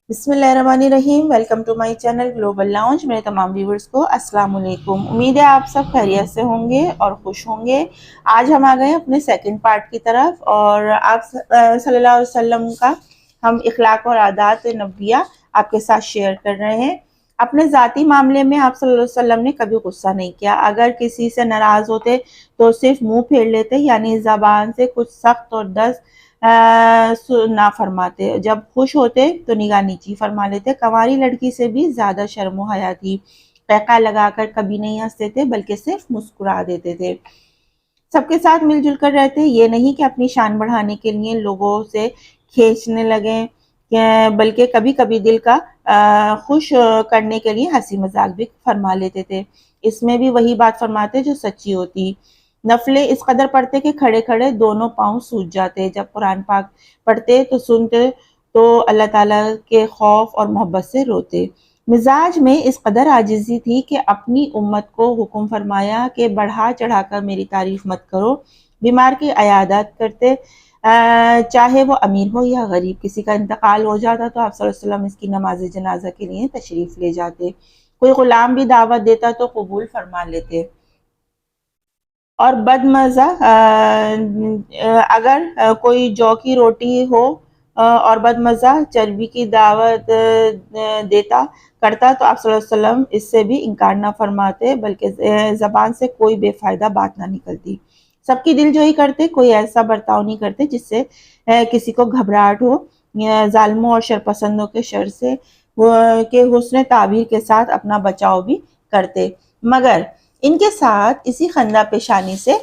بسم اللہ الرحمن الرحیم، welcome to my channel Global Lounge. میرے تمام ویورز کو السلام علیکم۔ امید ہے آپ سب خیریت سے ہوں گے اور خوش ہوں گے۔ آج ہم آ گئے اپنے سیکنڈ پارٹ کی طرف، اور آپ صلی اللہ علیہ وسلم کا ہم اخلاق اور عادات نبویہ آپ کے ساتھ شیئر کر رہے ہیں۔ اپنے ذاتی معاملے میں آپ صلی اللہ علیہ وسلم نے کبھی غصہ نہیں کیا۔ اگر کسی سے ناراض ہوتے تو صرف منہ پھیر لیتے، یعنی زبان سے کچھ سخت اور نہ فرماتے۔ جب خوش ہوتے تو نگاہ نیچی فرما لیتے۔ کنواری لڑکی سے بھی زیادہ شرم و حیا تھی۔ قہقہ لگا کر کبھی نہیں ہنستے تھے، بلکہ صرف مسکرا دیتے تھے۔ سب کے ساتھ مل جل کر رہتے، یہ نہیں کہ اپنی شان بڑھانے کے لیے لوگوں سے کھینچنے لگیں، بلکہ کبھی کبھی دل کا خوش کرنے کے لیے ہنسی مذاق بھی فرما لیتے تھے۔ اس میں بھی وہی بات فرماتے جو سچی ہوتی۔ نفلیں اس قدر پڑھتے کہ کھڑے کھڑے دونوں پاؤں سوج جاتے۔ جب قرآن پاک پڑھتے تو سنتے تو اللہ تعالیٰ کے خوف اور محبت سے روتے۔ مزاج میں اس قدر عاجزی تھی کہ اپنی امت کو حکم فرمایا کہ بڑھا چڑھا کر میری تعریف مت کرو۔ بیمار کی عیادت کرتے، چاہے وہ امیر ہو یا غریب۔ کسی کا انتقال ہو جاتا تو آپ صلی اللہ علیہ وسلم اس کی نماز جنازہ کے لیے تشریف لے جاتے۔ کوئی غلام بھی دعوت دیتا تو قبول فرما لیتے۔ اور بد مزہ اگر کوئی جو کی روٹی ہو اور بد مزہ چربی کی دعوت دیتا کرتا تو آپ صلی اللہ علیہ وسلم اس سے بھی انکار نہ فرماتے، بلکہ زبان سے کوئی بے فائدہ بات نہ نکلتی۔ سب کی دل جوئی کرتے، کوئی ایسا برتاؤ نہیں کرتے جس سے کسی کو گھبراہٹ ہو۔ ظالموں اور شرپسندوں کے شر سے کہ حسن تعبیر کے ساتھ اپنا بچاؤ بھی کرتے، مگر ان کے ساتھ اسی خندہ پیشانی سے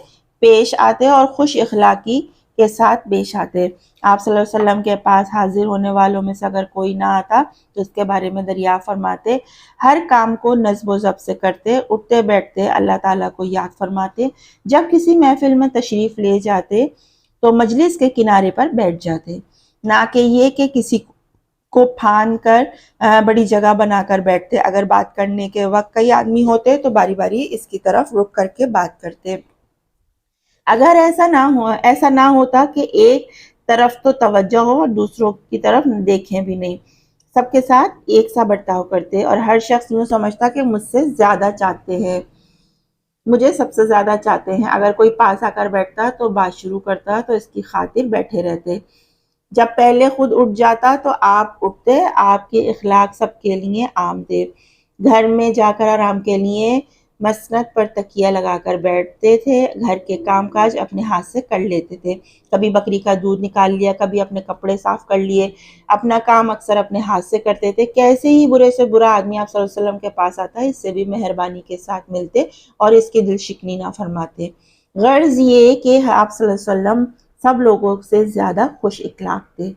پیش آتے اور خوش اخلاقی کے ساتھ پیش آتے۔ آپ صلی اللہ علیہ وسلم کے پاس حاضر ہونے والوں میں سے اگر کوئی نہ آتا تو اس کے بارے میں دریافت فرماتے، ہر کام کو نظم و ضبط سے کرتے، اٹھتے بیٹھتے اللہ تعالیٰ کو یاد فرماتے۔ جب کسی محفل میں تشریف لے جاتے تو مجلس کے کنارے پر بیٹھ جاتے، نہ کہ یہ کہ کسی کو پھان کر بڑی جگہ بنا کر بیٹھتے۔ اگر بات کرنے کے وقت کئی آدمی ہوتے تو باری باری اس کی طرف رک کر کے بات کرتے۔ اگر ایسا نہ ہوتا کہ ایک طرف تو توجہ ہو اور دوسروں کی طرف دیکھیں بھی نہیں، سب کے ساتھ ایک سا برتاؤ کرتے اور ہر شخص یوں سمجھتا کہ مجھ سے زیادہ چاہتے ہیں، مجھے سب سے زیادہ چاہتے ہیں۔ اگر کوئی پاس آ کر بیٹھتا تو بات شروع کرتا تو اس کی خاطر بیٹھے رہتے۔ جب پہلے خود اٹھ جاتا تو آپ اٹھتے۔ آپ کے اخلاق سب کے لیے عام تھے۔ گھر میں جا کر آرام کے لیے مسند پر تکیہ لگا کر بیٹھتے تھے۔ گھر کے کام کاج اپنے ہاتھ سے کر لیتے تھے۔ کبھی بکری کا دودھ نکال لیا، کبھی اپنے کپڑے صاف کر لیے۔ اپنا کام اکثر اپنے ہاتھ سے کرتے تھے۔ کیسے ہی برے سے برا آدمی آپ صلی اللہ علیہ وسلم کے پاس آتا ہے، اس سے بھی مہربانی کے ساتھ ملتے اور اس کی دل شکنی نہ فرماتے۔ غرض یہ کہ آپ صلی اللہ علیہ وسلم سب لوگوں سے زیادہ خوش اخلاق تھے۔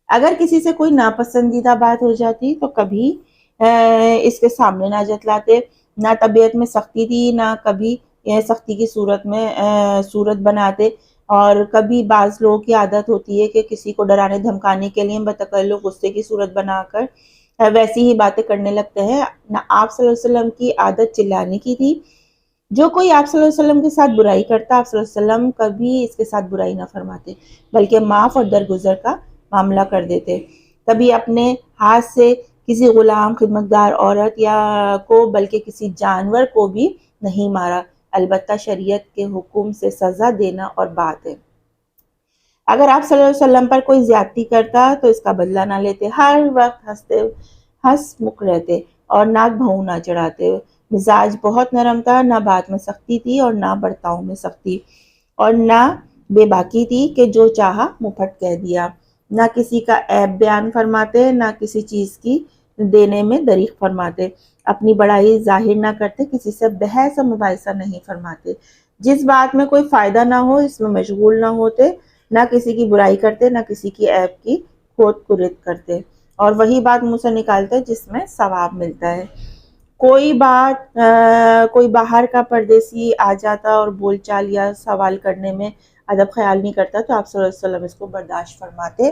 اگر کسی سے کوئی ناپسندیدہ بات ہو جاتی تو کبھی اس کے سامنے نہ جتلاتے۔ نہ طبیعت میں سختی تھی، نہ کبھی سختی کی صورت بناتے، اور کبھی بعض لوگوں کی عادت ہوتی ہے کہ کسی کو ڈرانے دھمکانے کے لیے بتکلف غصے کی صورت بنا کر ویسی ہی باتیں کرنے لگتے ہیں۔ نہ آپ صلی اللہ علیہ وسلم کی عادت چلانے کی تھی۔ جو کوئی آپ صلی اللہ علیہ وسلم کے ساتھ برائی کرتا، آپ صلی اللہ علیہ وسلم کبھی اس کے ساتھ برائی نہ فرماتے، بلکہ معاف اور درگزر کا معاملہ کر دیتے۔ کبھی اپنے ہاتھ سے کسی غلام، خدمتگار عورت یا کو، بلکہ کسی جانور کو بھی نہیں مارا۔ البتہ شریعت کے حکم سے سزا دینا اور بات ہے۔ اگر آپ صلی اللہ علیہ وسلم پر کوئی زیادتی کرتا تو اس کا بدلہ نہ لیتے۔ ہر وقت ہنس مکھ رہتے اور ناک بھوں نہ چڑھاتے۔ مزاج بہت نرم تھا، نہ بات میں سختی تھی اور نہ برتاؤ میں سختی، اور نہ بے باکی تھی کہ جو چاہا منہ پھٹ کہہ دیا۔ نہ کسی کا عیب بیان فرماتے، نہ کسی چیز کی دینے میں دریغ فرماتے۔ اپنی بڑائی ظاہر نہ کرتے، کسی سے بحث و مباحثہ نہیں فرماتے۔ جس بات میں کوئی فائدہ نہ ہو اس میں مشغول نہ ہوتے۔ نہ کسی کی برائی کرتے، نہ کسی کی عیب کی کھود کرید کرتے، اور وہی بات منہ سے نکالتے جس میں ثواب ملتا ہے۔ کوئی باہر کا پردیسی آ جاتا اور بول چال یا سوال کرنے میں ادب خیال نہیں کرتا تو آپ صلی اللہ علیہ وسلم اس کو برداشت فرماتے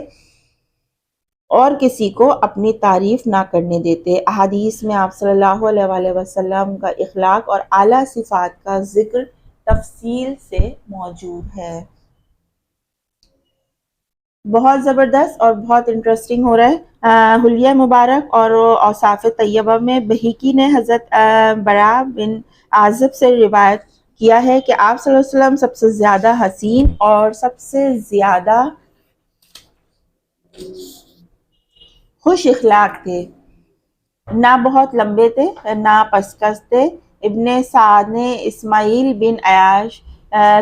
اور کسی کو اپنی تعریف نہ کرنے دیتے۔ احادیث میں آپ صلی اللہ علیہ وآلہ وسلم کا اخلاق اور اعلیٰ صفات کا ذکر تفصیل سے موجود ہے۔ بہت زبردست اور بہت انٹرسٹنگ ہو رہا ہے۔ حلیہ مبارک اور اوصاف طیبہ میں بہیقی نے حضرت برا بن عازب سے روایت کیا ہے کہ آپ صلی اللہ علیہ وسلم سب سے زیادہ حسین اور سب سے زیادہ خوش اخلاق تھے، نہ بہت لمبے تھے نہ پسکس تھے۔ ابن سعد نے اسماعیل بن عیاش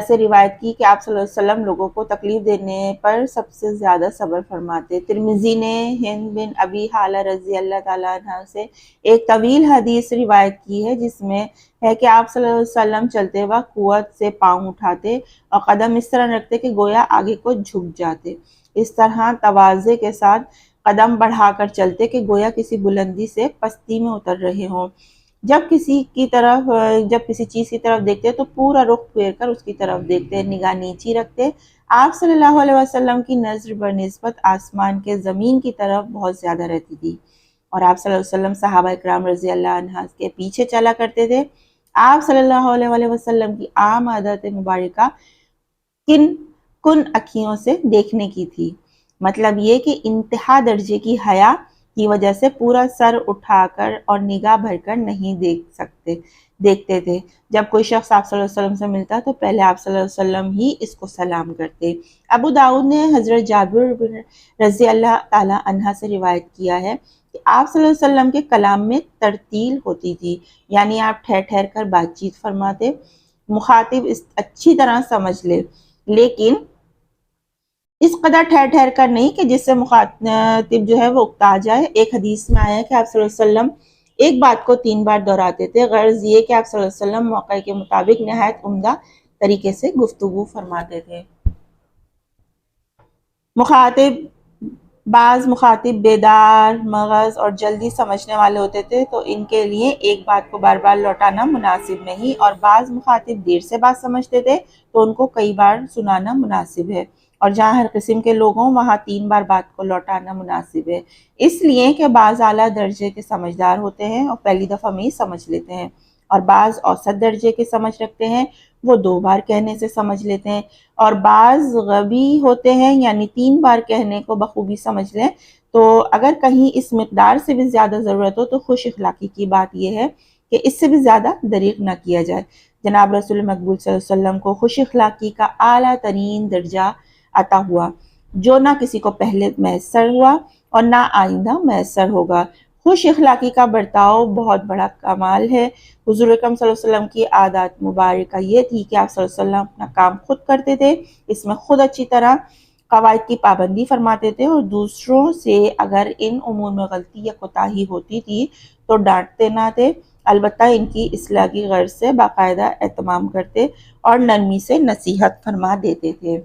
سے روایت کی کہ آپ صلی اللہ علیہ وسلم لوگوں کو تکلیف دینے پر سب سے زیادہ صبر فرماتے۔ ترمذی نے ہند بن ابی حالہ رضی اللہ تعالیٰ عنہ سے ایک طویل حدیث روایت کی ہے جس میں ہے کہ آپ صلی اللہ علیہ وسلم چلتے وقت قوت سے پاؤں اٹھاتے اور قدم اس طرح رکھتے کہ گویا آگے کو جھک جاتے، اس طرح تواضع کے ساتھ قدم بڑھا کر چلتے کہ گویا کسی بلندی سے پستی میں اتر رہے ہوں۔ جب کسی چیز کی طرف دیکھتے تو پورا رخ پھیر کر اس کی طرف دیکھتے، نگاہ نیچی رکھتے۔ آپ صلی اللہ علیہ وسلم کی نظر بنسبت آسمان کے زمین کی طرف بہت زیادہ رہتی تھی، اور آپ صلی اللہ علیہ وسلم صحابہ اکرام رضی اللہ عنہ کے پیچھے چلا کرتے تھے۔ آپ صلی اللہ علیہ وسلم کی عام عادت مبارکہ کن اکھیوں سے دیکھنے کی تھی، مطلب یہ کہ انتہا درجے کی حیا کی وجہ سے پورا سر اٹھا کر اور نگاہ بھر کر نہیں دیکھتے تھے۔ جب کوئی شخص آپ صلی اللہ علیہ وسلم سے ملتا تو پہلے آپ صلی اللہ علیہ وسلم ہی اس کو سلام کرتے۔ ابو داؤد نے حضرت جابر بن رضی اللہ تعالیٰ عنہ سے روایت کیا ہے کہ آپ صلی اللہ علیہ وسلم کے کلام میں ترتیل ہوتی تھی، یعنی آپ ٹھہر ٹھہر کر بات چیت فرماتے، مخاطب اس اچھی طرح سمجھ لے، لیکن اس قدر ٹھہر ٹھہر کر نہیں کہ جس سے مخاطب جو ہے وہ اکتا جائے۔ ایک حدیث میں آیا ہے کہ آپ صلی اللہ علیہ وسلم ایک بات کو 3 بار دہراتے تھے، غرض یہ کہ آپ صلی اللہ علیہ وسلم موقع کے مطابق نہایت عمدہ طریقے سے گفتگو فرماتے تھے۔ بعض مخاطب بیدار مغز اور جلدی سمجھنے والے ہوتے تھے تو ان کے لیے ایک بات کو بار بار لوٹانا مناسب نہیں، اور بعض مخاطب دیر سے بات سمجھتے تھے تو ان کو کئی بار سنانا مناسب ہے، اور جہاں ہر قسم کے لوگوں وہاں 3 بار بات کو لوٹانا مناسب ہے، اس لیے کہ بعض اعلیٰ درجے کے سمجھدار ہوتے ہیں اور پہلی دفعہ میں ہی سمجھ لیتے ہیں، اور بعض اوسط درجے کے سمجھ رکھتے ہیں، وہ 2 بار کہنے سے سمجھ لیتے ہیں، اور بعض غبی ہوتے ہیں یعنی 3 بار کہنے کو بخوبی سمجھ لیں۔ تو اگر کہیں اس مقدار سے بھی زیادہ ضرورت ہو تو خوش اخلاقی کی بات یہ ہے کہ اس سے بھی زیادہ دریغ نہ کیا جائے۔ جناب رسول مقبول صلی اللہ علیہ وسلم کو خوش اخلاقی کا اعلیٰ ترین درجہ عطا ہوا، جو نہ کسی کو پہلے میسر ہوا اور نہ آئندہ میسر ہوگا۔ خوش اخلاقی کا برتاؤ بہت بڑا کمال ہے۔ حضور اکرم صلی اللہ علیہ وسلم کی عادات مبارکہ یہ تھی کہ آپ صلی اللہ علیہ وسلم اپنا کام خود کرتے تھے، اس میں خود اچھی طرح قواعد کی پابندی فرماتے تھے، اور دوسروں سے اگر ان امور میں غلطی یا کوتاہی ہوتی تھی تو ڈانٹتے نہ تھے، البتہ ان کی اصلاح کی غرض سے باقاعدہ اہتمام کرتے اور نرمی سے نصیحت فرما دیتے تھے۔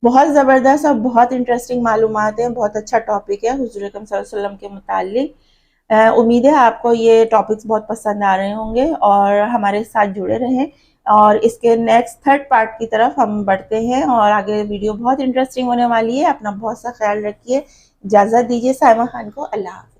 بہت زبردست اور بہت انٹرسٹنگ معلومات ہیں، بہت اچھا ٹاپک ہے حضور اکرم صلی اللہ علیہ وسلم کے متعلق۔ امید ہے آپ کو یہ ٹاپکس بہت پسند آ رہے ہوں گے اور ہمارے ساتھ جڑے رہیں، اور اس کے نیکسٹ 3rd پارٹ کی طرف ہم بڑھتے ہیں، اور آگے ویڈیو بہت انٹرسٹنگ ہونے والی ہے۔ اپنا بہت سا خیال رکھیے، اجازت دیجیے سائمہ خان کو، اللہ حافظ۔